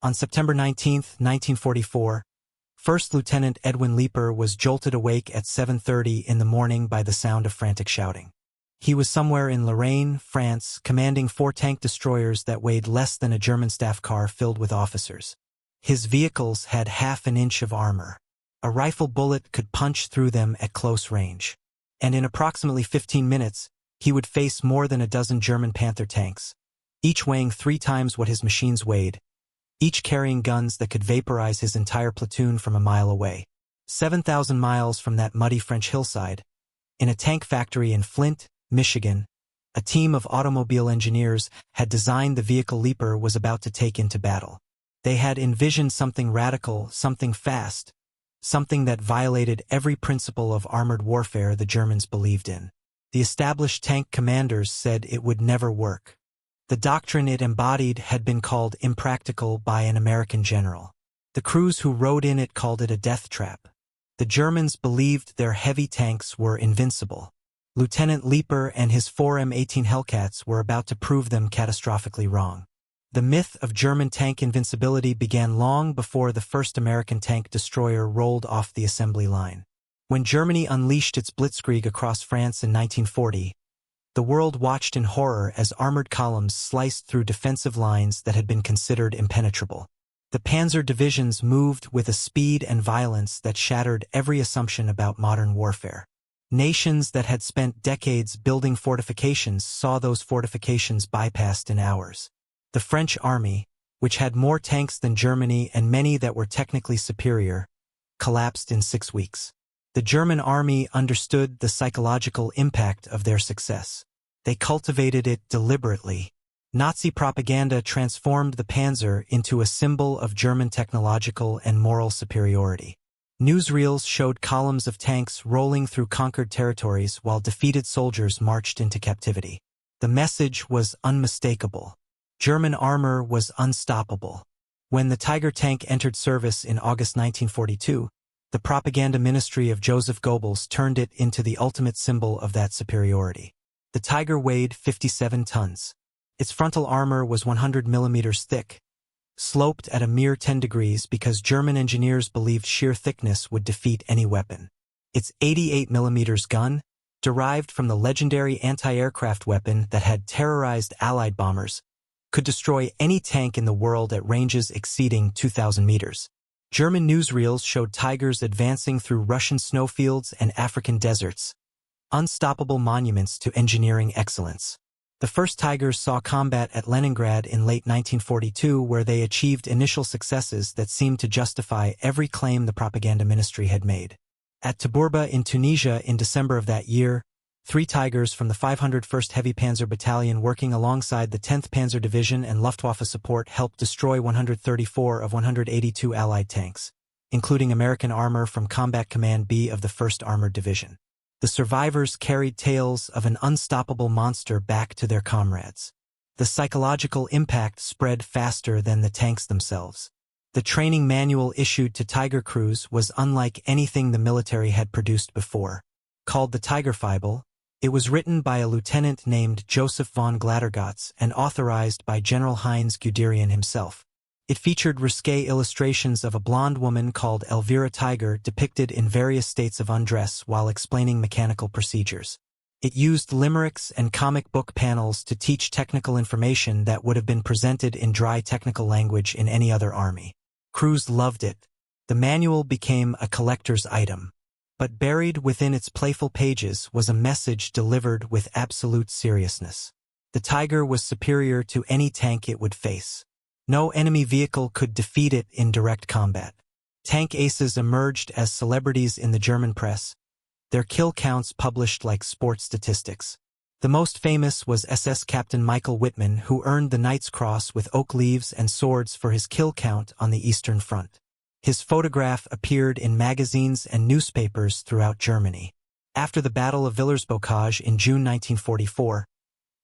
On September 19, 1944, First Lieutenant Edwin Leeper was jolted awake at 7:30 in the morning by the sound of frantic shouting. He was somewhere in Lorraine, France, commanding 4 tank destroyers that weighed less than a German staff car filled with officers. His vehicles had half an inch of armor. A rifle bullet could punch through them at close range. And in approximately 15 minutes, he would face more than a dozen German Panther tanks, each weighing 3 times what his machines weighed, each carrying guns that could vaporize his entire platoon from a mile away. 7,000 miles from that muddy French hillside, in a tank factory in Flint, Michigan, a team of automobile engineers had designed the vehicle Leeper was about to take into battle. They had envisioned something radical, something fast, something that violated every principle of armored warfare the Germans believed in. The established tank commanders said it would never work. The doctrine it embodied had been called impractical by an American general. The crews who rode in it called it a death trap. The Germans believed their heavy tanks were invincible. Lieutenant Leeper and his 4 M18 Hellcats were about to prove them catastrophically wrong. The myth of German tank invincibility began long before the first American tank destroyer rolled off the assembly line. When Germany unleashed its blitzkrieg across France in 1940, the world watched in horror as armored columns sliced through defensive lines that had been considered impenetrable. The panzer divisions moved with a speed and violence that shattered every assumption about modern warfare. Nations that had spent decades building fortifications saw those fortifications bypassed in hours. The French army, which had more tanks than Germany and many that were technically superior, collapsed in 6 weeks. The German army understood the psychological impact of their success. They cultivated it deliberately. Nazi propaganda transformed the Panzer into a symbol of German technological and moral superiority. Newsreels showed columns of tanks rolling through conquered territories while defeated soldiers marched into captivity. The message was unmistakable. German armor was unstoppable. When the Tiger tank entered service in August 1942, the propaganda ministry of Joseph Goebbels turned it into the ultimate symbol of that superiority. The Tiger weighed 57 tons. Its frontal armor was 100 millimeters thick, sloped at a mere 10 degrees because German engineers believed sheer thickness would defeat any weapon. Its 88 millimeters gun, derived from the legendary anti-aircraft weapon that had terrorized Allied bombers, could destroy any tank in the world at ranges exceeding 2,000 meters. German newsreels showed Tigers advancing through Russian snowfields and African deserts, unstoppable monuments to engineering excellence. The first Tigers saw combat at Leningrad in late 1942, where they achieved initial successes that seemed to justify every claim the propaganda ministry had made. At Tabourba in Tunisia in December of that year, 3 Tigers from the 501st Heavy Panzer Battalion working alongside the 10th Panzer Division and Luftwaffe support helped destroy 134 of 182 Allied tanks, including American armor from Combat Command B of the 1st Armored Division. The survivors carried tales of an unstoppable monster back to their comrades. The psychological impact spread faster than the tanks themselves. The training manual issued to Tiger crews was unlike anything the military had produced before. Called the Tiger Fibel, it was written by a lieutenant named Joseph von Glattergotz and authorized by General Heinz Guderian himself. It featured risque illustrations of a blonde woman called Elvira Tiger depicted in various states of undress while explaining mechanical procedures. It used limericks and comic book panels to teach technical information that would have been presented in dry technical language in any other army. Crews loved it. The manual became a collector's item. But buried within its playful pages was a message delivered with absolute seriousness. The Tiger was superior to any tank it would face. No enemy vehicle could defeat it in direct combat. Tank aces emerged as celebrities in the German press, their kill counts published like sports statistics. The most famous was SS Captain Michael Wittmann, who earned the Knight's Cross with oak leaves and swords for his kill count on the Eastern Front. His photograph appeared in magazines and newspapers throughout Germany. After the Battle of Villers-Bocage in June 1944,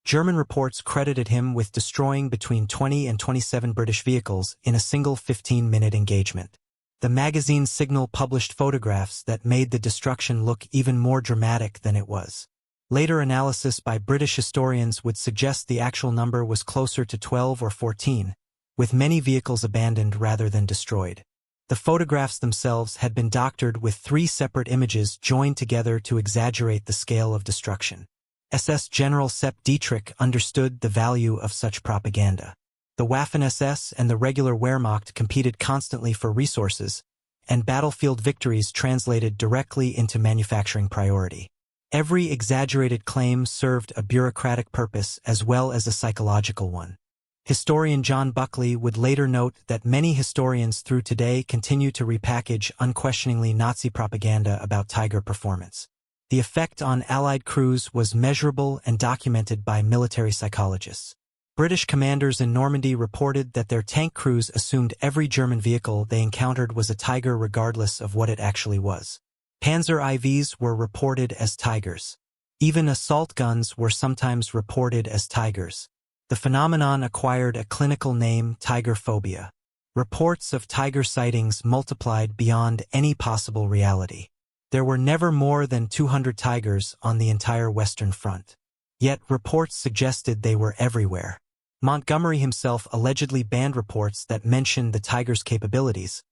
German reports credited him with destroying between 20 and 27 British vehicles in a single 15-minute engagement. The magazine Signal published photographs that made the destruction look even more dramatic than it was. Later analysis by British historians would suggest the actual number was closer to 12 or 14, with many vehicles abandoned rather than destroyed. The photographs themselves had been doctored with 3 separate images joined together to exaggerate the scale of destruction. SS General Sepp Dietrich understood the value of such propaganda. The Waffen-SS and the regular Wehrmacht competed constantly for resources, and battlefield victories translated directly into manufacturing priority. Every exaggerated claim served a bureaucratic purpose as well as a psychological one. Historian John Buckley would later note that many historians through today continue to repackage unquestioningly Nazi propaganda about Tiger performance. The effect on Allied crews was measurable and documented by military psychologists. British commanders in Normandy reported that their tank crews assumed every German vehicle they encountered was a Tiger regardless of what it actually was. Panzer IVs were reported as Tigers. Even assault guns were sometimes reported as Tigers. The phenomenon acquired a clinical name, Tiger phobia. Reports of Tiger sightings multiplied beyond any possible reality. There were never more than 200 Tigers on the entire Western Front. Yet reports suggested they were everywhere. Montgomery himself allegedly banned reports that mentioned the Tiger's capabilities,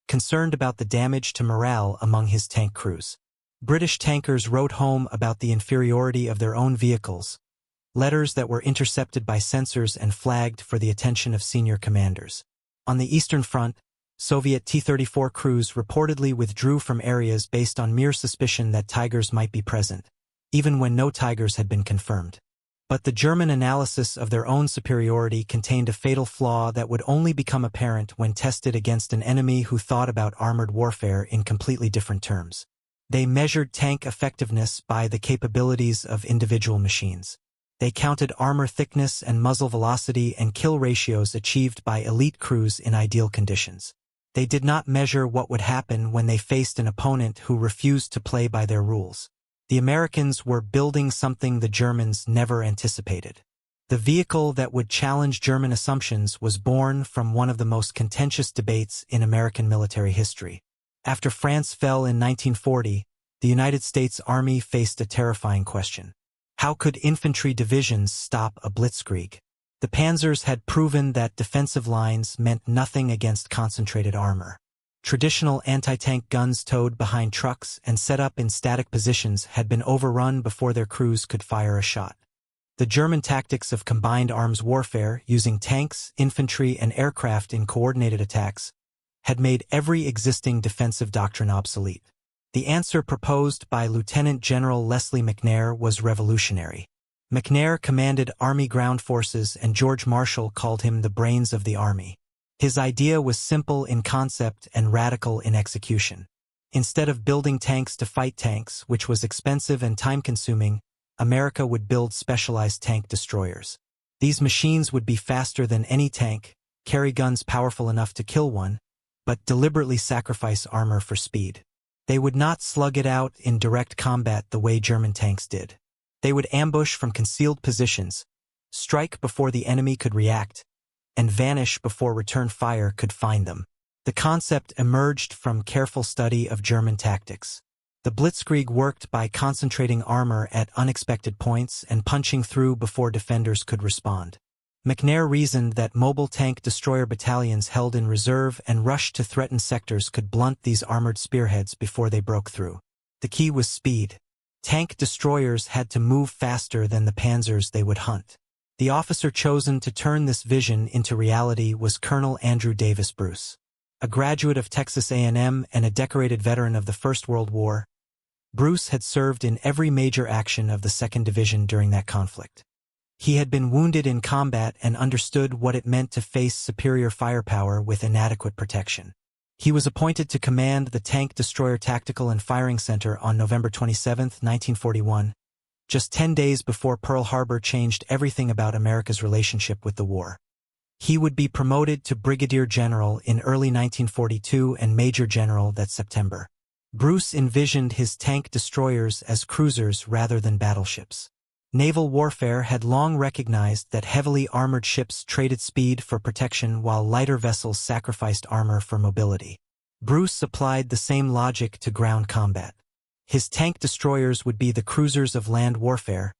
concerned about the damage to morale among his tank crews. British tankers wrote home about the inferiority of their own vehicles, letters that were intercepted by censors and flagged for the attention of senior commanders. On the Eastern Front, Soviet T-34 crews reportedly withdrew from areas based on mere suspicion that Tigers might be present, even when no Tigers had been confirmed. But the German analysis of their own superiority contained a fatal flaw that would only become apparent when tested against an enemy who thought about armored warfare in completely different terms. They measured tank effectiveness by the capabilities of individual machines. They counted armor thickness and muzzle velocity and kill ratios achieved by elite crews in ideal conditions. They did not measure what would happen when they faced an opponent who refused to play by their rules. The Americans were building something the Germans never anticipated. The vehicle that would challenge German assumptions was born from one of the most contentious debates in American military history. After France fell in 1940, the United States Army faced a terrifying question. How could infantry divisions stop a blitzkrieg? The panzers had proven that defensive lines meant nothing against concentrated armor. Traditional anti-tank guns towed behind trucks and set up in static positions had been overrun before their crews could fire a shot. The German tactics of combined arms warfare, using tanks, infantry, and aircraft in coordinated attacks, had made every existing defensive doctrine obsolete. The answer proposed by Lieutenant General Leslie McNair was revolutionary. McNair commanded Army ground forces and George Marshall called him the brains of the Army. His idea was simple in concept and radical in execution. Instead of building tanks to fight tanks, which was expensive and time-consuming, America would build specialized tank destroyers. These machines would be faster than any tank, carry guns powerful enough to kill one, but deliberately sacrifice armor for speed. They would not slug it out in direct combat the way German tanks did. They would ambush from concealed positions, strike before the enemy could react, and vanish before return fire could find them. The concept emerged from careful study of German tactics. The blitzkrieg worked by concentrating armor at unexpected points and punching through before defenders could respond. McNair reasoned that mobile tank destroyer battalions held in reserve and rushed to threatened sectors could blunt these armored spearheads before they broke through. The key was speed. Tank destroyers had to move faster than the panzers they would hunt. The officer chosen to turn this vision into reality was Colonel Andrew Davis Bruce. A graduate of Texas A&M and a decorated veteran of the First World War, Bruce had served in every major action of the 2nd Division during that conflict. He had been wounded in combat and understood what it meant to face superior firepower with inadequate protection. He was appointed to command the Tank Destroyer Tactical and Firing Center on November 27, 1941, just 10 days before Pearl Harbor changed everything about America's relationship with the war. He would be promoted to brigadier general in early 1942 and major general that September. Bruce envisioned his tank destroyers as cruisers rather than battleships. Naval warfare had long recognized that heavily armored ships traded speed for protection while lighter vessels sacrificed armor for mobility. Bruce applied the same logic to ground combat. His tank destroyers would be the cruisers of land warfare,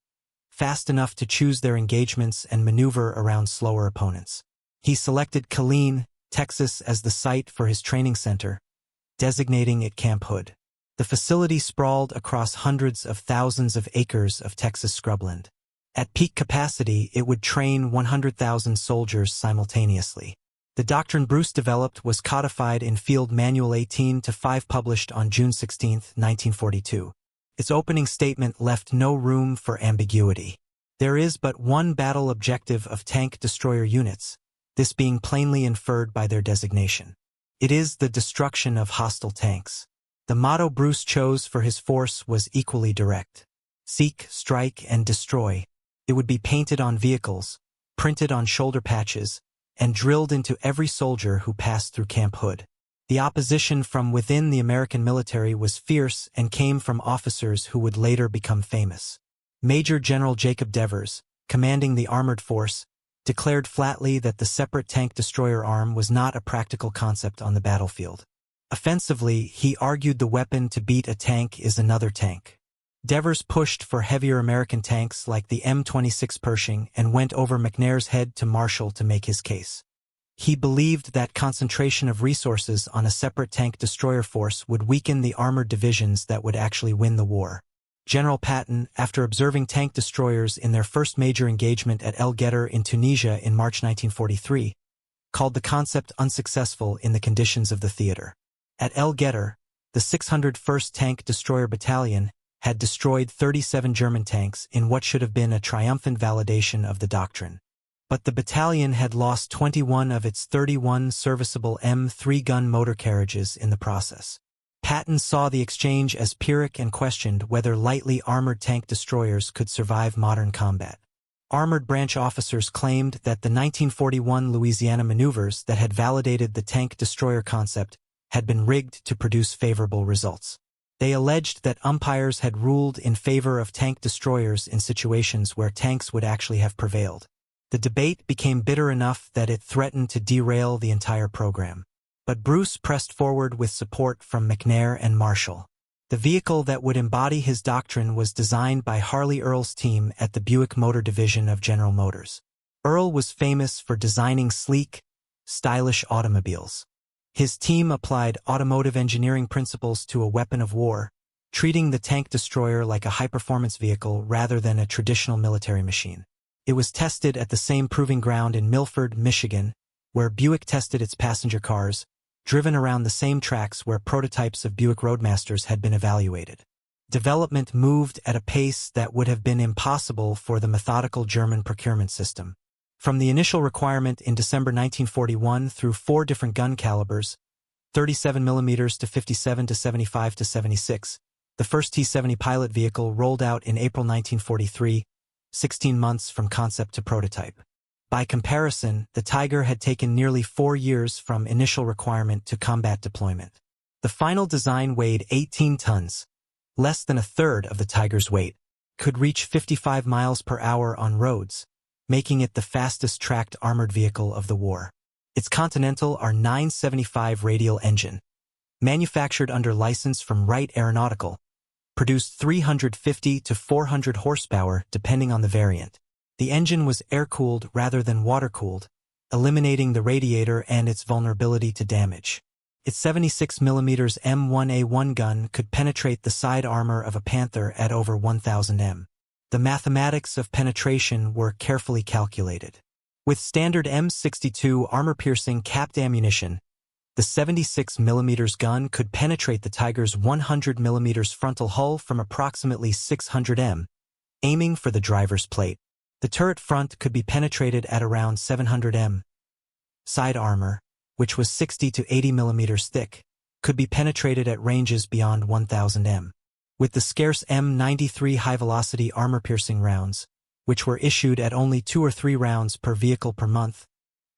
fast enough to choose their engagements and maneuver around slower opponents. He selected Killeen, Texas as the site for his training center, designating it Camp Hood. The facility sprawled across hundreds of thousands of acres of Texas scrubland. At peak capacity, it would train 100,000 soldiers simultaneously. The doctrine Bruce developed was codified in Field Manual 18-5 published on June 16, 1942. Its opening statement left no room for ambiguity. There is but one battle objective of tank-destroyer units, this being plainly inferred by their designation. It is the destruction of hostile tanks. The motto Bruce chose for his force was equally direct. Seek, strike, and destroy. It would be painted on vehicles, printed on shoulder patches, and drilled into every soldier who passed through Camp Hood. The opposition from within the American military was fierce and came from officers who would later become famous. Major General Jacob Devers, commanding the armored force, declared flatly that the separate tank-destroyer arm was not a practical concept on the battlefield. Offensively, he argued the weapon to beat a tank is another tank. Devers pushed for heavier American tanks like the M26 Pershing and went over McNair's head to Marshall to make his case. He believed that concentration of resources on a separate tank-destroyer force would weaken the armored divisions that would actually win the war. General Patton, after observing tank destroyers in their first major engagement at El Getter in Tunisia in March 1943, called the concept unsuccessful in the conditions of the theater. At El Getter, the 601st Tank Destroyer Battalion had destroyed 37 German tanks in what should have been a triumphant validation of the doctrine. But the battalion had lost 21 of its 31 serviceable M3 gun motor carriages in the process. Patton saw the exchange as Pyrrhic and questioned whether lightly armored tank destroyers could survive modern combat. Armored branch officers claimed that the 1941 Louisiana maneuvers that had validated the tank destroyer concept had been rigged to produce favorable results. They alleged that umpires had ruled in favor of tank destroyers in situations where tanks would actually have prevailed. The debate became bitter enough that it threatened to derail the entire program. But Bruce pressed forward with support from McNair and Marshall. The vehicle that would embody his doctrine was designed by Harley Earl's team at the Buick Motor Division of General Motors. Earl was famous for designing sleek, stylish automobiles. His team applied automotive engineering principles to a weapon of war, treating the tank destroyer like a high-performance vehicle rather than a traditional military machine. It was tested at the same proving ground in Milford, Michigan, where Buick tested its passenger cars, driven around the same tracks where prototypes of Buick Roadmasters had been evaluated. Development moved at a pace that would have been impossible for the methodical German procurement system. From the initial requirement in December 1941 through 4 different gun calibers, 37mm to 57 to 75 to 76, the first T-70 pilot vehicle rolled out in April 1943, 16 months from concept to prototype. By comparison, the Tiger had taken nearly 4 years from initial requirement to combat deployment. The final design weighed 18 tons, less than a third of the Tiger's weight, could reach 55 miles per hour on roads, making it the fastest tracked armored vehicle of the war. Its Continental R975 radial engine, manufactured under license from Wright Aeronautical, produced 350 to 400 horsepower depending on the variant. The engine was air-cooled rather than water-cooled, eliminating the radiator and its vulnerability to damage. Its 76mm M1A1 gun could penetrate the side armor of a Panther at over 1000 m. The mathematics of penetration were carefully calculated. With standard M62 armor-piercing capped ammunition, the 76mm gun could penetrate the Tiger's 100mm frontal hull from approximately 600 m, aiming for the driver's plate. The turret front could be penetrated at around 700 m. Side armor, which was 60 to 80 millimeters thick, could be penetrated at ranges beyond 1000 m. With the scarce M93 high-velocity armor-piercing rounds, which were issued at only 2 or 3 rounds per vehicle per month,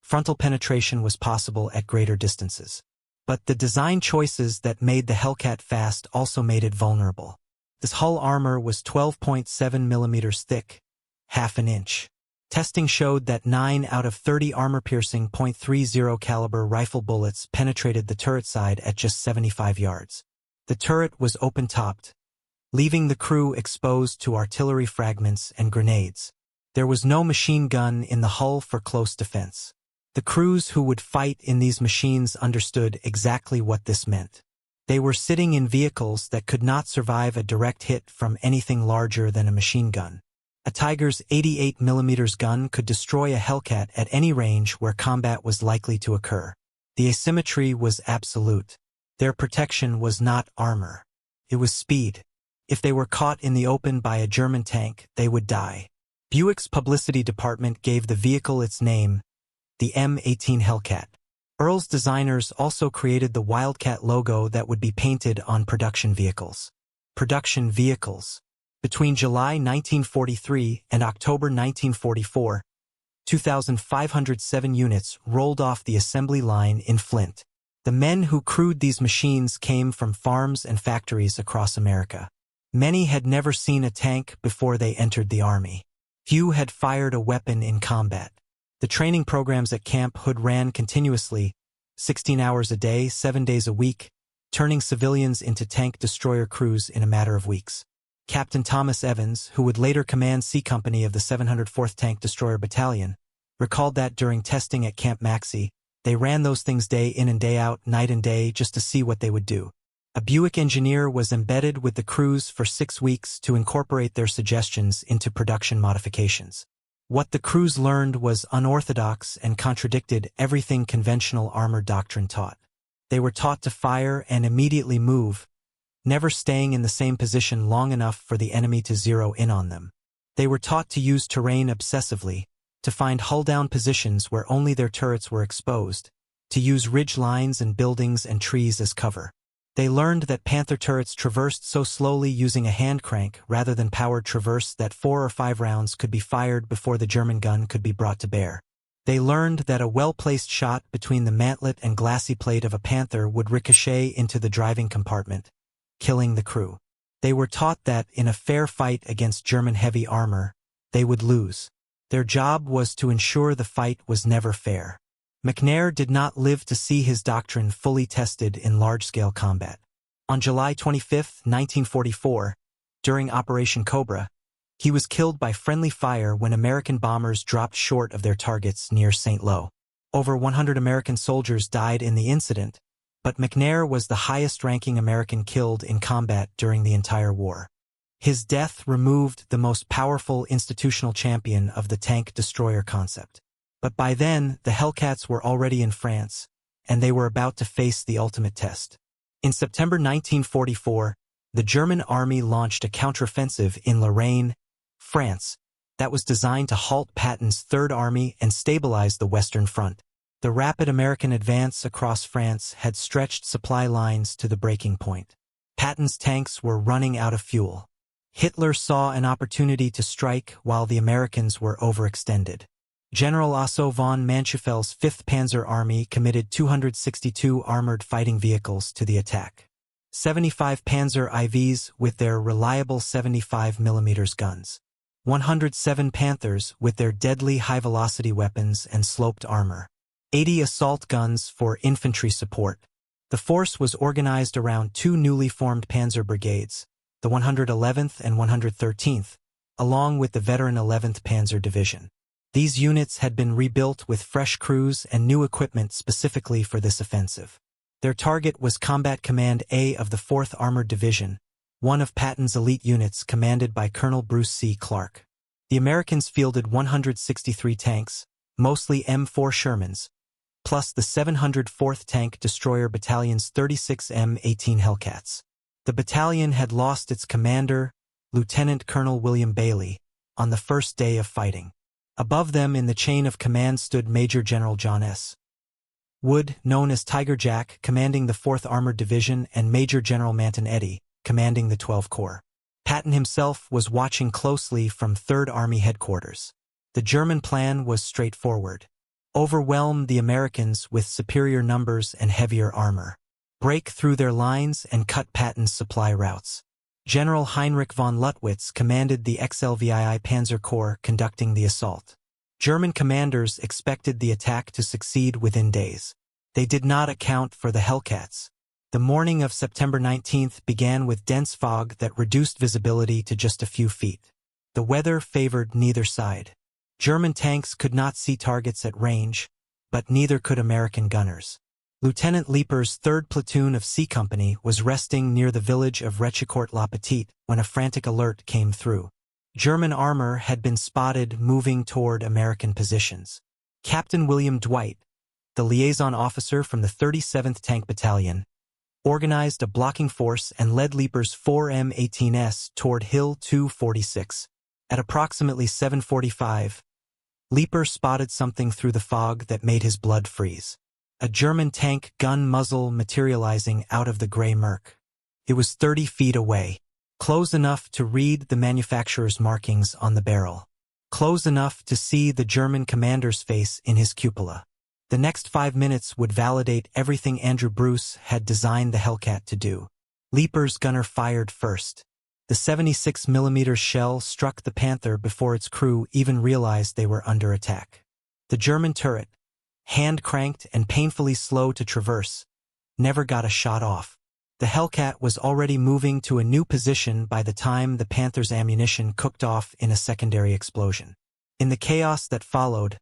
frontal penetration was possible at greater distances. But the design choices that made the Hellcat fast also made it vulnerable. This hull armor was 12.7 millimeters thick, half an inch. Testing showed that 9 out of 30 armor-piercing .30 caliber rifle bullets penetrated the turret side at just 75 yards. The turret was open-topped, leaving the crew exposed to artillery fragments and grenades. There was no machine gun in the hull for close defense. The crews who would fight in these machines understood exactly what this meant. They were sitting in vehicles that could not survive a direct hit from anything larger than a machine gun. A Tiger's 88mm gun could destroy a Hellcat at any range where combat was likely to occur. The asymmetry was absolute. Their protection was not armor. It was speed. If they were caught in the open by a German tank, they would die. Buick's publicity department gave the vehicle its name, the M18 Hellcat. Earl's designers also created the Wildcat logo that would be painted on production vehicles. Production vehicles. Between July 1943 and October 1944, 2,507 units rolled off the assembly line in Flint. The men who crewed these machines came from farms and factories across America. Many had never seen a tank before they entered the Army. Few had fired a weapon in combat. The training programs at Camp Hood ran continuously, 16 hours a day, 7 days a week, turning civilians into tank destroyer crews in a matter of weeks. Captain Thomas Evans, who would later command C Company of the 704th Tank Destroyer Battalion, recalled that during testing at Camp Maxey, they ran those things day in and day out, night and day, just to see what they would do. A Buick engineer was embedded with the crews for 6 weeks to incorporate their suggestions into production modifications. What the crews learned was unorthodox and contradicted everything conventional armor doctrine taught. They were taught to fire and immediately move, never staying in the same position long enough for the enemy to zero in on them. They were taught to use terrain obsessively, to find hull-down positions where only their turrets were exposed, to use ridge lines and buildings and trees as cover. They learned that Panther turrets traversed so slowly using a hand crank rather than powered traverse that 4 or 5 rounds could be fired before the German gun could be brought to bear. They learned that a well-placed shot between the mantlet and glassy plate of a Panther would ricochet into the driving compartment, killing the crew. They were taught that, in a fair fight against German heavy armor, they would lose. Their job was to ensure the fight was never fair. McNair did not live to see his doctrine fully tested in large-scale combat. On July 25, 1944, during Operation Cobra, he was killed by friendly fire when American bombers dropped short of their targets near St. Lo. Over 100 American soldiers died in the incident, but McNair was the highest-ranking American killed in combat during the entire war. His death removed the most powerful institutional champion of the tank-destroyer concept. But by then, the Hellcats were already in France, and they were about to face the ultimate test. In September 1944, the German army launched a counteroffensive in Lorraine, France, that was designed to halt Patton's Third Army and stabilize the Western Front. The rapid American advance across France had stretched supply lines to the breaking point. Patton's tanks were running out of fuel. Hitler saw an opportunity to strike while the Americans were overextended. General Otto von Manschuffel's 5th Panzer Army committed 262 armored fighting vehicles to the attack. 75 Panzer IVs with their reliable 75mm guns. 107 Panthers with their deadly high-velocity weapons and sloped armor. 80 assault guns for infantry support. The force was organized around 2 newly formed panzer brigades, the 111th and 113th, along with the veteran 11th Panzer Division. These units had been rebuilt with fresh crews and new equipment specifically for this offensive. Their target was Combat Command A of the 4th Armored Division, one of Patton's elite units commanded by Colonel Bruce C. Clark. The Americans fielded 163 tanks, mostly M4 Shermans, plus the 704th Tank Destroyer Battalion's 36 M18 Hellcats. The battalion had lost its commander, Lieutenant Colonel William Bailey, on the first day of fighting. Above them in the chain of command stood Major General John S. Wood, known as Tiger Jack, commanding the 4th Armored Division, and Major General Manton Eddy, commanding the 12th Corps. Patton himself was watching closely from 3rd Army headquarters. The German plan was straightforward. Overwhelm the Americans with superior numbers and heavier armor. Break through their lines and cut Patton's supply routes. General Heinrich von Luttwitz commanded the XLVII Panzer Corps conducting the assault. German commanders expected the attack to succeed within days. They did not account for the Hellcats. The morning of September 19th began with dense fog that reduced visibility to just a few feet. The weather favored neither side. German tanks could not see targets at range, but neither could American gunners. Lieutenant Leeper's 3rd Platoon of C Company was resting near the village of Rechicourt-la-Petite when a frantic alert came through. German armor had been spotted moving toward American positions. Captain William Dwight, the liaison officer from the 37th Tank Battalion, organized a blocking force and led Leeper's 4 M18s toward Hill 246. At approximately 7:45, Leeper spotted something through the fog that made his blood freeze. A German tank gun muzzle materializing out of the gray murk. It was 30 feet away, close enough to read the manufacturer's markings on the barrel, close enough to see the German commander's face in his cupola. The next 5 minutes would validate everything Andrew Bruce had designed the Hellcat to do. Leeper's gunner fired first. The 76mm shell struck the Panther before its crew even realized they were under attack. The German turret, hand-cranked and painfully slow to traverse, never got a shot off. The Hellcat was already moving to a new position by the time the Panther's ammunition cooked off in a secondary explosion. In the chaos that followed,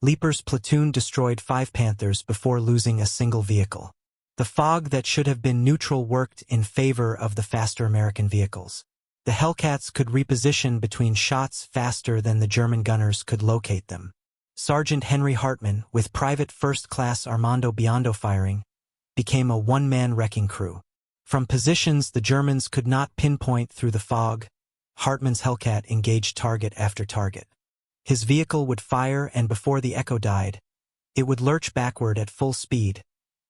Leeper's platoon destroyed 5 Panthers before losing a single vehicle. The fog that should have been neutral worked in favor of the faster American vehicles. The Hellcats could reposition between shots faster than the German gunners could locate them. Sergeant Henry Hartman, with Private First Class Armando Biondo firing, became a one-man wrecking crew. From positions the Germans could not pinpoint through the fog, Hartman's Hellcat engaged target after target. His vehicle would fire, and before the echo died, it would lurch backward at full speed,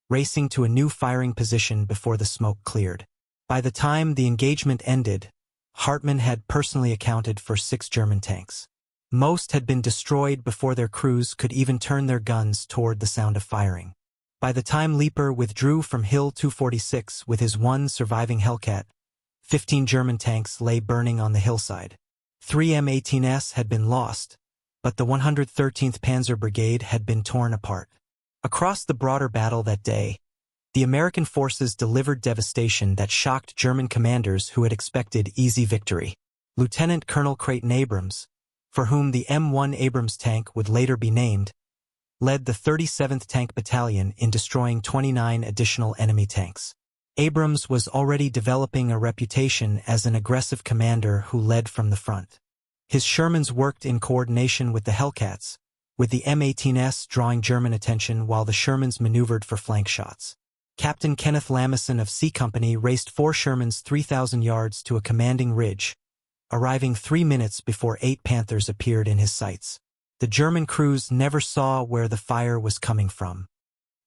racing to a new firing position before the smoke cleared. By the time the engagement ended, Hartman had personally accounted for 6 German tanks. Most had been destroyed before their crews could even turn their guns toward the sound of firing. By the time Leeper withdrew from Hill 246 with his 1 surviving Hellcat, 15 German tanks lay burning on the hillside. 3 M18s had been lost, but the 113th Panzer Brigade had been torn apart. Across the broader battle that day, the American forces delivered devastation that shocked German commanders who had expected easy victory. Lieutenant Colonel Creighton Abrams, for whom the M1 Abrams tank would later be named, led the 37th Tank Battalion in destroying 29 additional enemy tanks. Abrams was already developing a reputation as an aggressive commander who led from the front. His Shermans worked in coordination with the Hellcats, with the M18s drawing German attention while the Shermans maneuvered for flank shots. Captain Kenneth Lamison of C Company raced 4 Shermans 3,000 yards to a commanding ridge, arriving 3 minutes before 8 Panthers appeared in his sights. The German crews never saw where the fire was coming from.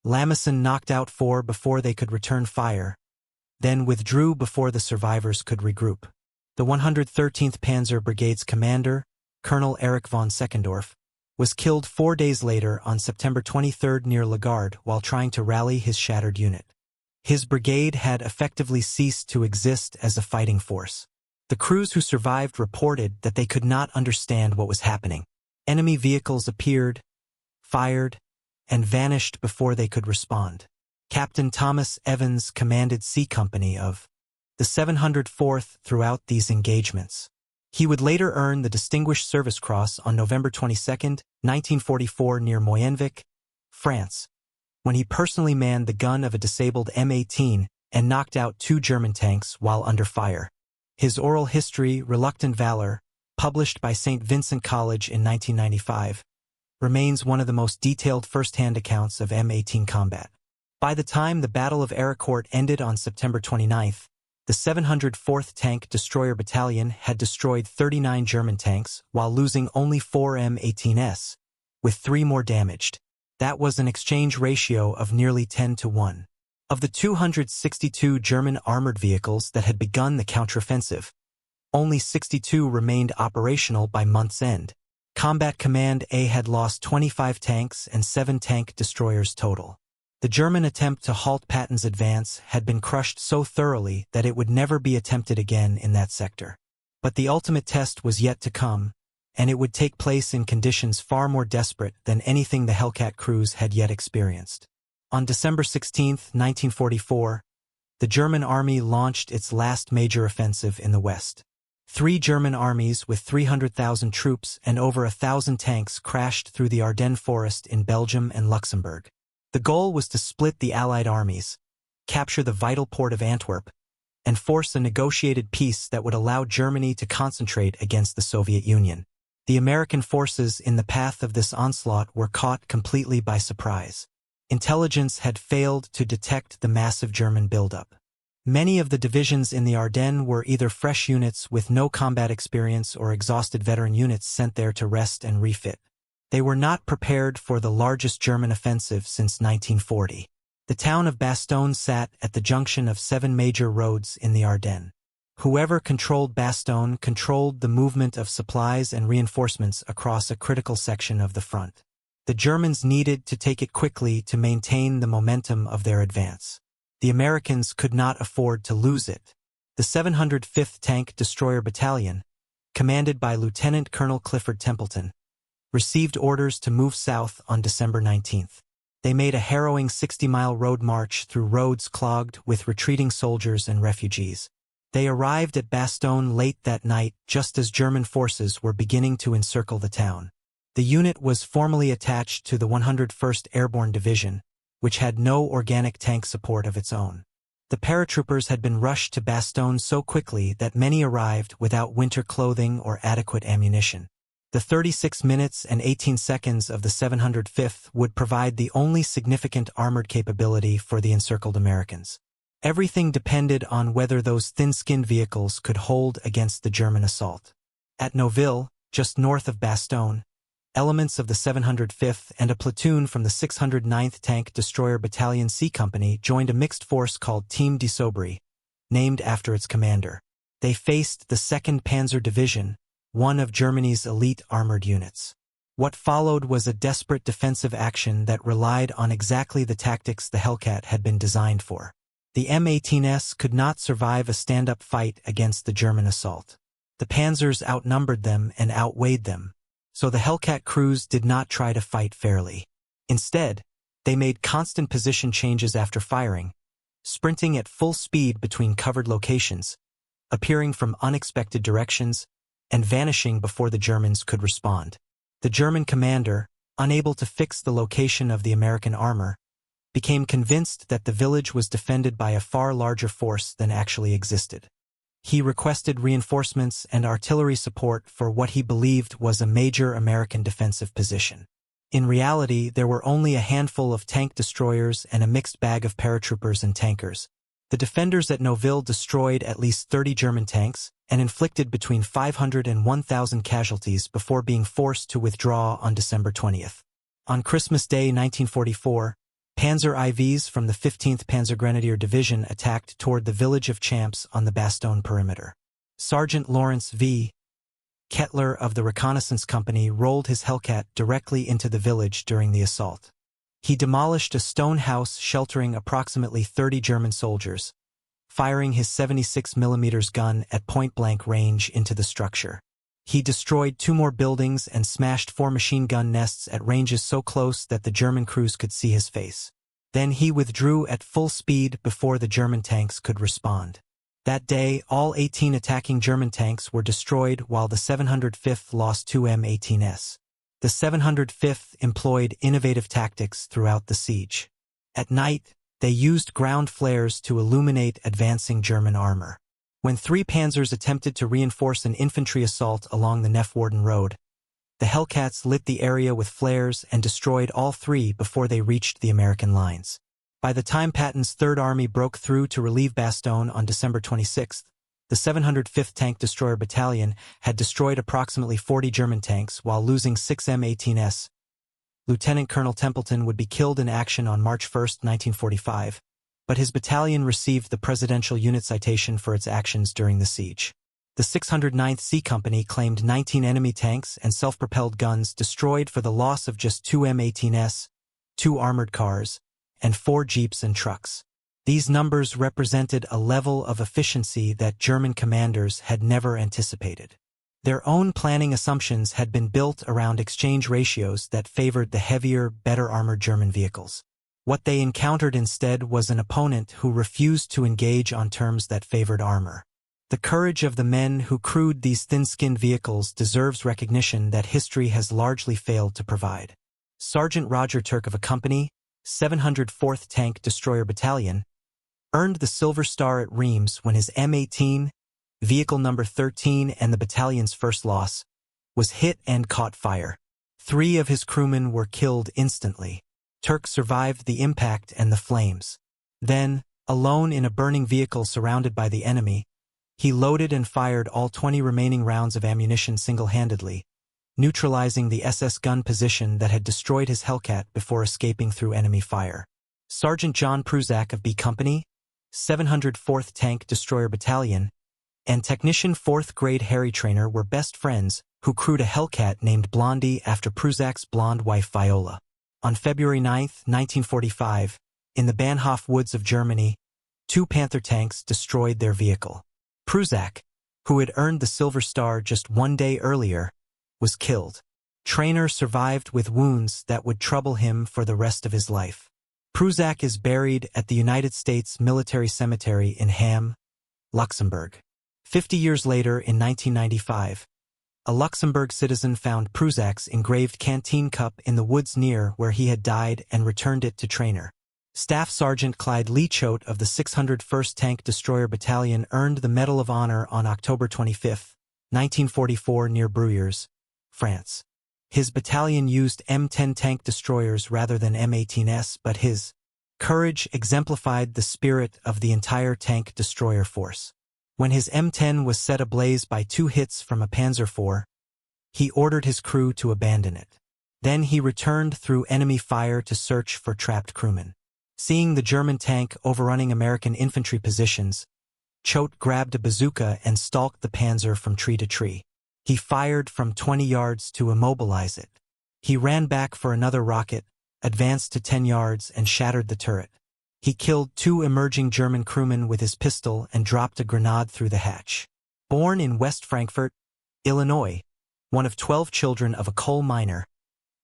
Lamison knocked out 4 before they could return fire, then withdrew before the survivors could regroup. The 113th Panzer Brigade's commander, Colonel Erich von Seckendorf, was killed 4 days later on September 23 near Lagarde while trying to rally his shattered unit. His brigade had effectively ceased to exist as a fighting force. The crews who survived reported that they could not understand what was happening. Enemy vehicles appeared, fired, and vanished before they could respond. Captain Thomas Evans commanded C Company of the 704th throughout these engagements. He would later earn the Distinguished Service Cross on November 22, 1944 near Moyenvic, France, when he personally manned the gun of a disabled M18 and knocked out 2 German tanks while under fire. His oral history, Reluctant Valor, published by St. Vincent College in 1995, remains one of the most detailed first-hand accounts of M18 combat. By the time the Battle of Ericourt ended on September 29th, the 704th Tank Destroyer Battalion had destroyed 39 German tanks while losing only 4 M18s, with 3 more damaged. That was an exchange ratio of nearly 10-to-1. Of the 262 German armored vehicles that had begun the counteroffensive, only 62 remained operational by month's end. Combat Command A had lost 25 tanks and 7 tank destroyers total. The German attempt to halt Patton's advance had been crushed so thoroughly that it would never be attempted again in that sector. But the ultimate test was yet to come, and it would take place in conditions far more desperate than anything the Hellcat crews had yet experienced. On December 16, 1944, the German army launched its last major offensive in the West. 3 German armies with 300,000 troops and over 1,000 tanks crashed through the Ardennes forest in Belgium and Luxembourg. The goal was to split the Allied armies, capture the vital port of Antwerp, and force a negotiated peace that would allow Germany to concentrate against the Soviet Union. The American forces in the path of this onslaught were caught completely by surprise. Intelligence had failed to detect the massive German buildup. Many of the divisions in the Ardennes were either fresh units with no combat experience or exhausted veteran units sent there to rest and refit. They were not prepared for the largest German offensive since 1940. The town of Bastogne sat at the junction of 7 major roads in the Ardennes. Whoever controlled Bastogne controlled the movement of supplies and reinforcements across a critical section of the front. The Germans needed to take it quickly to maintain the momentum of their advance. The Americans could not afford to lose it. The 705th Tank Destroyer Battalion, commanded by Lieutenant Colonel Clifford Templeton, received orders to move south on December 19th. They made a harrowing 60-mile road march through roads clogged with retreating soldiers and refugees. They arrived at Bastogne late that night just as German forces were beginning to encircle the town. The unit was formally attached to the 101st Airborne Division, which had no organic tank support of its own. The paratroopers had been rushed to Bastogne so quickly that many arrived without winter clothing or adequate ammunition. The 36 minutes and 18 seconds of the 705th would provide the only significant armored capability for the encircled Americans. Everything depended on whether those thin-skinned vehicles could hold against the German assault. At Noville, just north of Bastogne, elements of the 705th and a platoon from the 609th Tank Destroyer Battalion C Company joined a mixed force called Team de Sobry, named after its commander. They faced the 2nd Panzer Division, one of Germany's elite armored units. What followed was a desperate defensive action that relied on exactly the tactics the Hellcat had been designed for. The M18s could not survive a stand-up fight against the German assault. The Panzers outnumbered them and outweighed them, so the Hellcat crews did not try to fight fairly. Instead, they made constant position changes after firing, sprinting at full speed between covered locations, appearing from unexpected directions, and vanishing before the Germans could respond. The German commander, unable to fix the location of the American armor, became convinced that the village was defended by a far larger force than actually existed. He requested reinforcements and artillery support for what he believed was a major American defensive position. In reality, there were only a handful of tank destroyers and a mixed bag of paratroopers and tankers. The defenders at Noville destroyed at least 30 German tanks and inflicted between 500 and 1,000 casualties before being forced to withdraw on December 20th. On Christmas Day 1944, Panzer IVs from the 15th Panzergrenadier Division attacked toward the village of Champs on the Bastogne perimeter. Sergeant Lawrence V. Kettler of the Reconnaissance Company rolled his Hellcat directly into the village during the assault. He demolished a stone house sheltering approximately 30 German soldiers, firing his 76mm gun at point-blank range into the structure. He destroyed 2 more buildings and smashed 4 machine gun nests at ranges so close that the German crews could see his face. Then he withdrew at full speed before the German tanks could respond. That day, all 18 attacking German tanks were destroyed while the 705th lost 2 M18s. The 705th employed innovative tactics throughout the siege. At night, they used ground flares to illuminate advancing German armor. When 3 panzers attempted to reinforce an infantry assault along the Neufwarden Road, the Hellcats lit the area with flares and destroyed all 3 before they reached the American lines. By the time Patton's Third Army broke through to relieve Bastogne on December 26th, the 705th Tank Destroyer Battalion had destroyed approximately 40 German tanks while losing 6 M18s. Lieutenant Colonel Templeton would be killed in action on March 1, 1945, but his battalion received the Presidential Unit Citation for its actions during the siege. The 609th C Company claimed 19 enemy tanks and self-propelled guns destroyed for the loss of just 2 M18s, 2 armored cars, and 4 jeeps and trucks. These numbers represented a level of efficiency that German commanders had never anticipated. Their own planning assumptions had been built around exchange ratios that favored the heavier, better-armored German vehicles. What they encountered instead was an opponent who refused to engage on terms that favored armor. The courage of the men who crewed these thin-skinned vehicles deserves recognition that history has largely failed to provide. Sergeant Roger Turk of a company, 704th Tank Destroyer Battalion, earned the Silver Star at Reims when his M18, vehicle number 13 and the battalion's first loss, was hit and caught fire. 3 of his crewmen were killed instantly. Turk survived the impact and the flames. Then, alone in a burning vehicle surrounded by the enemy, he loaded and fired all 20 remaining rounds of ammunition single-handedly, neutralizing the SS gun position that had destroyed his Hellcat before escaping through enemy fire. Sergeant John Prusak of B Company, 704th Tank Destroyer Battalion, and Technician 4th Grade Harry Trainer were best friends who crewed a Hellcat named Blondie after Prusak's blonde wife Viola. On February 9, 1945, in the Bahnhof woods of Germany, 2 Panther tanks destroyed their vehicle. Prusak, who had earned the Silver Star just 1 day earlier, was killed. Trainer survived with wounds that would trouble him for the rest of his life. Prusak is buried at the United States Military Cemetery in Ham, Luxembourg. 50 years later, in 1995, a Luxembourg citizen found Prusak's engraved canteen cup in the woods near where he had died and returned it to Trainer. Staff Sergeant Clyde Lee Choate of the 601st Tank Destroyer Battalion earned the Medal of Honor on October 25, 1944 near Bruyères, France. His battalion used M10 tank destroyers rather than M18s, but his courage exemplified the spirit of the entire tank destroyer force. When his M10 was set ablaze by 2 hits from a Panzer IV, he ordered his crew to abandon it. Then he returned through enemy fire to search for trapped crewmen. Seeing the German tank overrunning American infantry positions, Choate grabbed a bazooka and stalked the Panzer from tree to tree. He fired from 20 yards to immobilize it. He ran back for another rocket, advanced to 10 yards and shattered the turret. He killed 2 emerging German crewmen with his pistol and dropped a grenade through the hatch. Born in West Frankfort, Illinois, one of 12 children of a coal miner,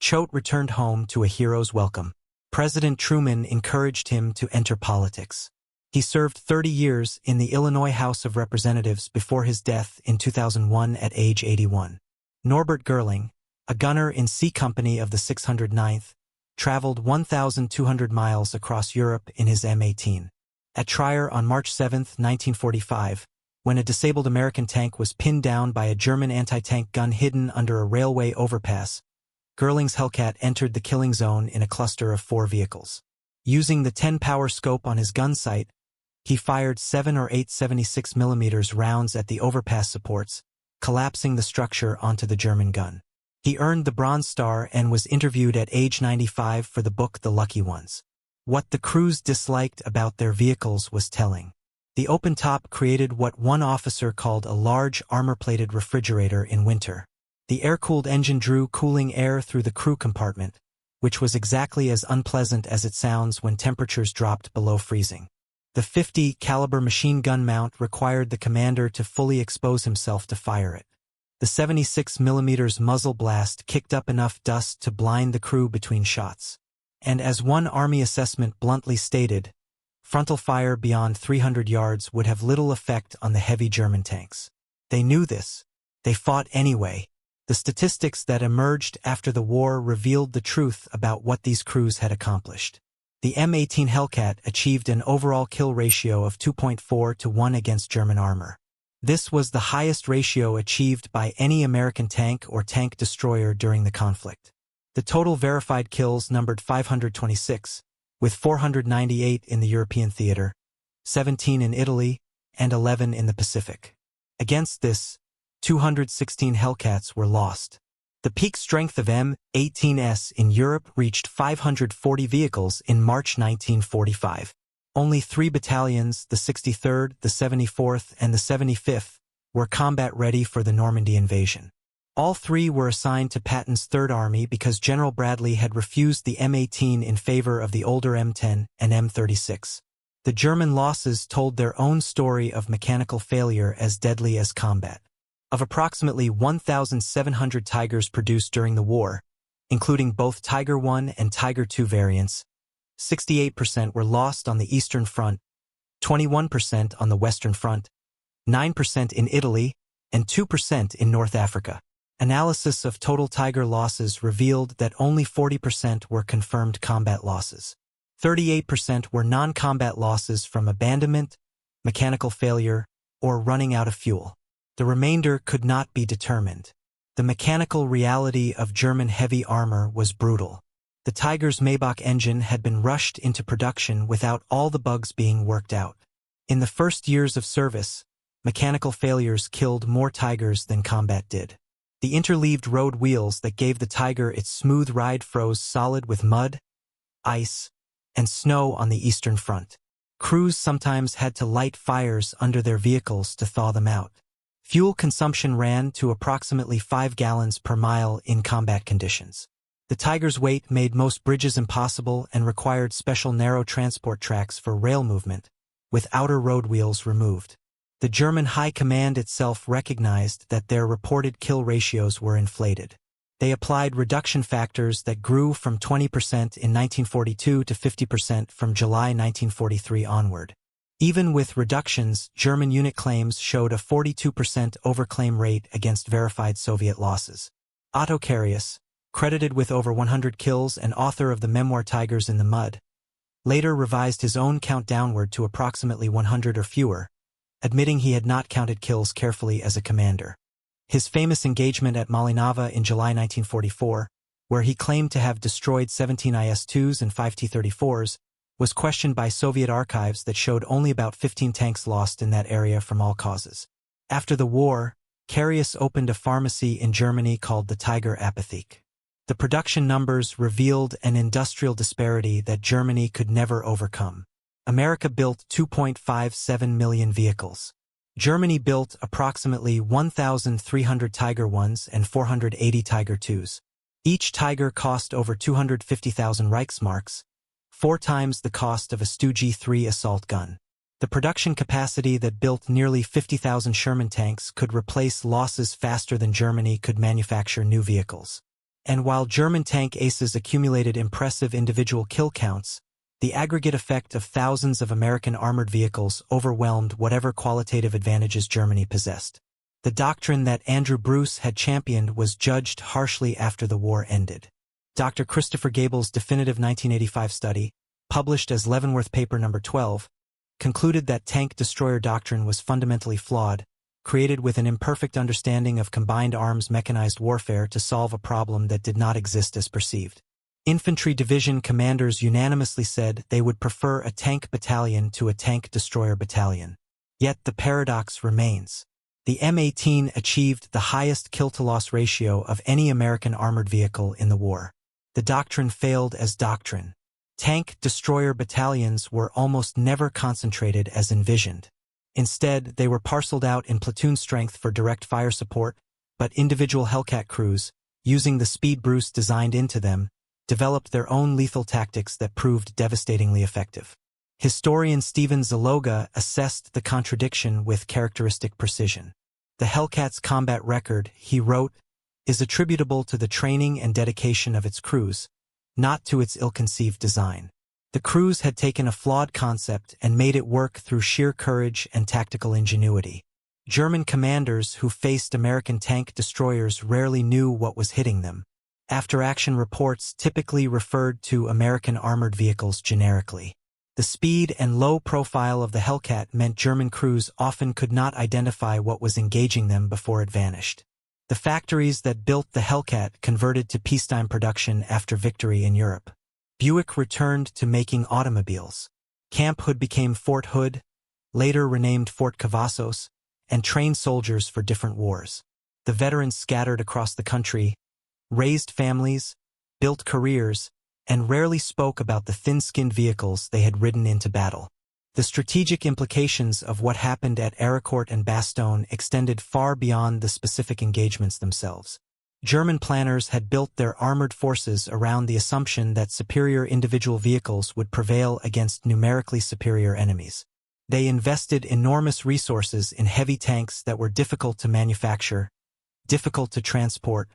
Choate returned home to a hero's welcome. President Truman encouraged him to enter politics. He served 30 years in the Illinois House of Representatives before his death in 2001 at age 81. Norbert Gerling, a gunner in C Company of the 609th, traveled 1,200 miles across Europe in his M18. At Trier on March 7, 1945, when a disabled American tank was pinned down by a German anti-tank gun hidden under a railway overpass, Gerling's Hellcat entered the killing zone in a cluster of 4 vehicles. Using the 10-power scope on his gun sight, he fired 7 or 8 76mm rounds at the overpass supports, collapsing the structure onto the German gun. He earned the Bronze Star and was interviewed at age 95 for the book The Lucky Ones. What the crews disliked about their vehicles was telling. The open top created what one officer called a large armor-plated refrigerator in winter. The air-cooled engine drew cooling air through the crew compartment, which was exactly as unpleasant as it sounds when temperatures dropped below freezing. The .50 caliber machine gun mount required the commander to fully expose himself to fire it. The 76mm muzzle blast kicked up enough dust to blind the crew between shots. And as one Army assessment bluntly stated, frontal fire beyond 300 yards would have little effect on the heavy German tanks. They knew this. They fought anyway. The statistics that emerged after the war revealed the truth about what these crews had accomplished. The M18 Hellcat achieved an overall kill ratio of 2.4 to 1 against German armor. This was the highest ratio achieved by any American tank or tank destroyer during the conflict. The total verified kills numbered 526, with 498 in the European theater, 17 in Italy, and 11 in the Pacific. Against this, 216 Hellcats were lost. The peak strength of M18s in Europe reached 540 vehicles in March 1945. Only 3 battalions, the 63rd, the 74th, and the 75th, were combat-ready for the Normandy invasion. All 3 were assigned to Patton's Third Army because General Bradley had refused the M18 in favor of the older M10 and M36. The German losses told their own story of mechanical failure as deadly as combat. Of approximately 1,700 Tigers produced during the war, including both Tiger I and Tiger II variants, 68% were lost on the Eastern Front, 21% on the Western Front, 9% in Italy, and 2% in North Africa. Analysis of total Tiger losses revealed that only 40% were confirmed combat losses. 38% were non-combat losses from abandonment, mechanical failure, or running out of fuel. The remainder could not be determined. The mechanical reality of German heavy armor was brutal. The Tiger's Maybach engine had been rushed into production without all the bugs being worked out. In the first years of service, mechanical failures killed more Tigers than combat did. The interleaved road wheels that gave the Tiger its smooth ride froze solid with mud, ice, and snow on the Eastern Front. Crews sometimes had to light fires under their vehicles to thaw them out. Fuel consumption ran to approximately 5 gallons per mile in combat conditions. The Tiger's weight made most bridges impossible and required special narrow transport tracks for rail movement, with outer road wheels removed. The German High Command itself recognized that their reported kill ratios were inflated. They applied reduction factors that grew from 20% in 1942 to 50% from July 1943 onward. Even with reductions, German unit claims showed a 42% overclaim rate against verified Soviet losses. Otto Carius, credited with over 100 kills and author of the memoir Tigers in the Mud, later revised his own count downward to approximately 100 or fewer, admitting he had not counted kills carefully as a commander. His famous engagement at Malinava in July 1944, where he claimed to have destroyed 17 IS-2s and 5 T-34s, was questioned by Soviet archives that showed only about 15 tanks lost in that area from all causes. After the war, Carius opened a pharmacy in Germany called the Tiger Apotheke. The production numbers revealed an industrial disparity that Germany could never overcome. America built 2.57 million vehicles. Germany built approximately 1,300 Tiger 1s and 480 Tiger 2s. Each Tiger cost over 250,000 Reichsmarks, 4 times the cost of a Stu G3 assault gun. The production capacity that built nearly 50,000 Sherman tanks could replace losses faster than Germany could manufacture new vehicles. And while German tank aces accumulated impressive individual kill counts, the aggregate effect of thousands of American armored vehicles overwhelmed whatever qualitative advantages Germany possessed. The doctrine that Andrew Bruce had championed was judged harshly after the war ended. Dr. Christopher Gable's definitive 1985 study, published as Leavenworth Paper No. 12, concluded that tank destroyer doctrine was fundamentally flawed, created with an imperfect understanding of combined arms mechanized warfare to solve a problem that did not exist as perceived. Infantry division commanders unanimously said they would prefer a tank battalion to a tank destroyer battalion. Yet the paradox remains. The M18 achieved the highest kill-to-loss ratio of any American armored vehicle in the war. The doctrine failed as doctrine. Tank destroyer battalions were almost never concentrated as envisioned. Instead, they were parceled out in platoon strength for direct fire support, but individual Hellcat crews, using the speed Bruce designed into them, developed their own lethal tactics that proved devastatingly effective. Historian Stephen Zaloga assessed the contradiction with characteristic precision. The Hellcat's combat record, he wrote, is attributable to the training and dedication of its crews, not to its ill-conceived design. The crews had taken a flawed concept and made it work through sheer courage and tactical ingenuity. German commanders who faced American tank destroyers rarely knew what was hitting them. After-action reports typically referred to American armored vehicles generically. The speed and low profile of the Hellcat meant German crews often could not identify what was engaging them before it vanished. The factories that built the Hellcat converted to peacetime production after victory in Europe. Buick returned to making automobiles. Camp Hood became Fort Hood, later renamed Fort Cavazos, and trained soldiers for different wars. The veterans scattered across the country, raised families, built careers, and rarely spoke about the thin-skinned vehicles they had ridden into battle. The strategic implications of what happened at Ericourt and Bastogne extended far beyond the specific engagements themselves. German planners had built their armored forces around the assumption that superior individual vehicles would prevail against numerically superior enemies. They invested enormous resources in heavy tanks that were difficult to manufacture, difficult to transport,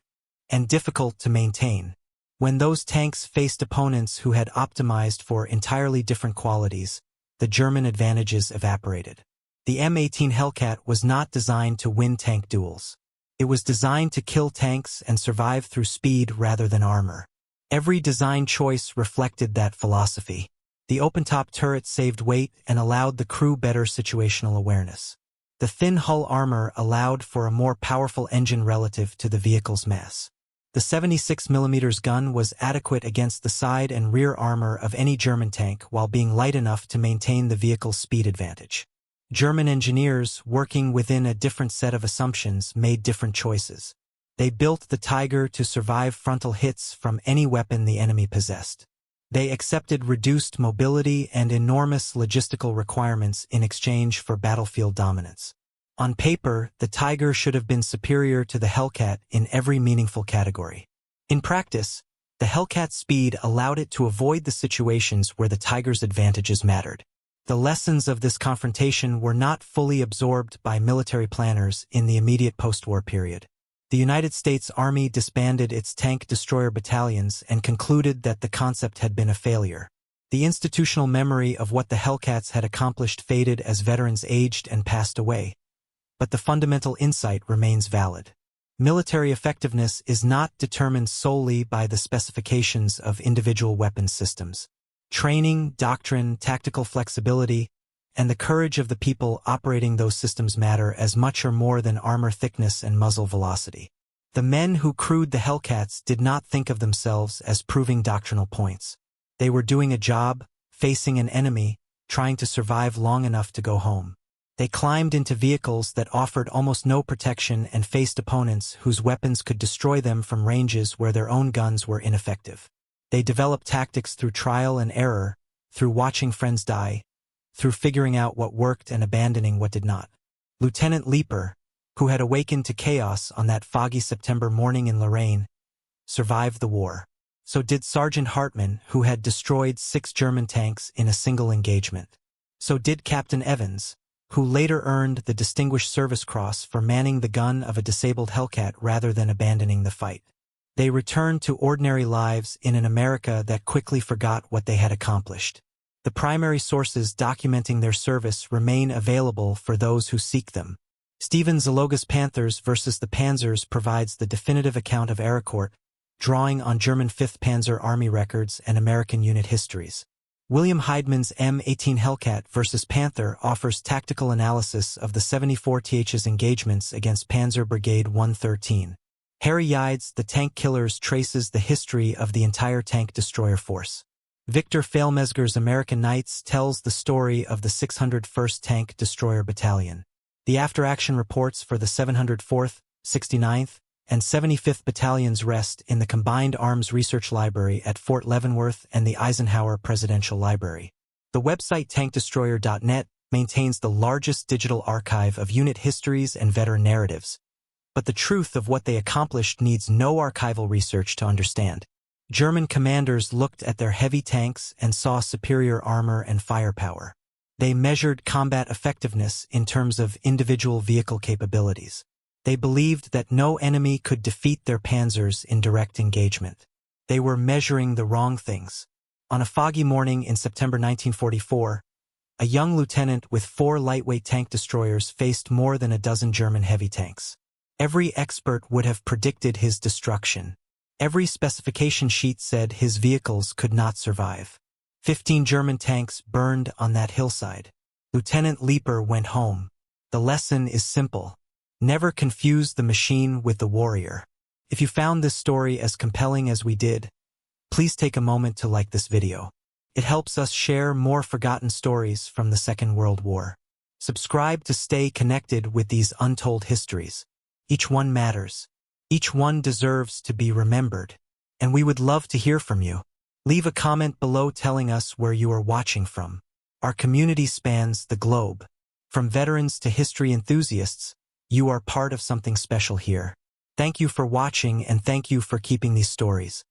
and difficult to maintain. When those tanks faced opponents who had optimized for entirely different qualities, the German advantages evaporated. The M18 Hellcat was not designed to win tank duels. It was designed to kill tanks and survive through speed rather than armor. Every design choice reflected that philosophy. The open-top turret saved weight and allowed the crew better situational awareness. The thin hull armor allowed for a more powerful engine relative to the vehicle's mass. The 76mm gun was adequate against the side and rear armor of any German tank while being light enough to maintain the vehicle's speed advantage. German engineers, working within a different set of assumptions, made different choices. They built the Tiger to survive frontal hits from any weapon the enemy possessed. They accepted reduced mobility and enormous logistical requirements in exchange for battlefield dominance. On paper, the Tiger should have been superior to the Hellcat in every meaningful category. In practice, the Hellcat's speed allowed it to avoid the situations where the Tiger's advantages mattered. The lessons of this confrontation were not fully absorbed by military planners in the immediate post-war period. The United States Army disbanded its tank destroyer battalions and concluded that the concept had been a failure. The institutional memory of what the Hellcats had accomplished faded as veterans aged and passed away. But the fundamental insight remains valid. Military effectiveness is not determined solely by the specifications of individual weapons systems. Training, doctrine, tactical flexibility, and the courage of the people operating those systems matter as much or more than armor thickness and muzzle velocity. The men who crewed the Hellcats did not think of themselves as proving doctrinal points. They were doing a job, facing an enemy, trying to survive long enough to go home. They climbed into vehicles that offered almost no protection and faced opponents whose weapons could destroy them from ranges where their own guns were ineffective. They developed tactics through trial and error, through watching friends die, through figuring out what worked and abandoning what did not. Lieutenant Leeper, who had awakened to chaos on that foggy September morning in Lorraine, survived the war. So did Sergeant Hartmann, who had destroyed 6 German tanks in a single engagement. So did Captain Evans, who later earned the Distinguished Service Cross for manning the gun of a disabled Hellcat rather than abandoning the fight. They returned to ordinary lives in an America that quickly forgot what they had accomplished. The primary sources documenting their service remain available for those who seek them. Stephen Zaloga's Panthers versus the Panzers provides the definitive account of Ericourt, drawing on German 5th Panzer Army records and American unit histories. William Heidman's M18 Hellcat versus Panther offers tactical analysis of the 74th's engagements against Panzer Brigade 113. Harry Yide's The Tank Killers traces the history of the entire tank destroyer force. Victor Failmezger's American Knights tells the story of the 601st Tank Destroyer Battalion. The after-action reports for the 704th, 69th, and 75th Battalions rest in the Combined Arms Research Library at Fort Leavenworth and the Eisenhower Presidential Library. The website tankdestroyer.net maintains the largest digital archive of unit histories and veteran narratives. But the truth of what they accomplished needs no archival research to understand. German commanders looked at their heavy tanks and saw superior armor and firepower. They measured combat effectiveness in terms of individual vehicle capabilities. They believed that no enemy could defeat their panzers in direct engagement. They were measuring the wrong things. On a foggy morning in September 1944, a young lieutenant with 4 lightweight tank destroyers faced more than a dozen German heavy tanks. Every expert would have predicted his destruction. Every specification sheet said his vehicles could not survive. 15 German tanks burned on that hillside. Lieutenant Leeper went home. The lesson is simple. Never confuse the machine with the warrior. If you found this story as compelling as we did, please take a moment to like this video. It helps us share more forgotten stories from the Second World War. Subscribe to stay connected with these untold histories. Each one matters. Each one deserves to be remembered. And we would love to hear from you. Leave a comment below telling us where you are watching from. Our community spans the globe. From veterans to history enthusiasts, you are part of something special here. Thank you for watching and thank you for keeping these stories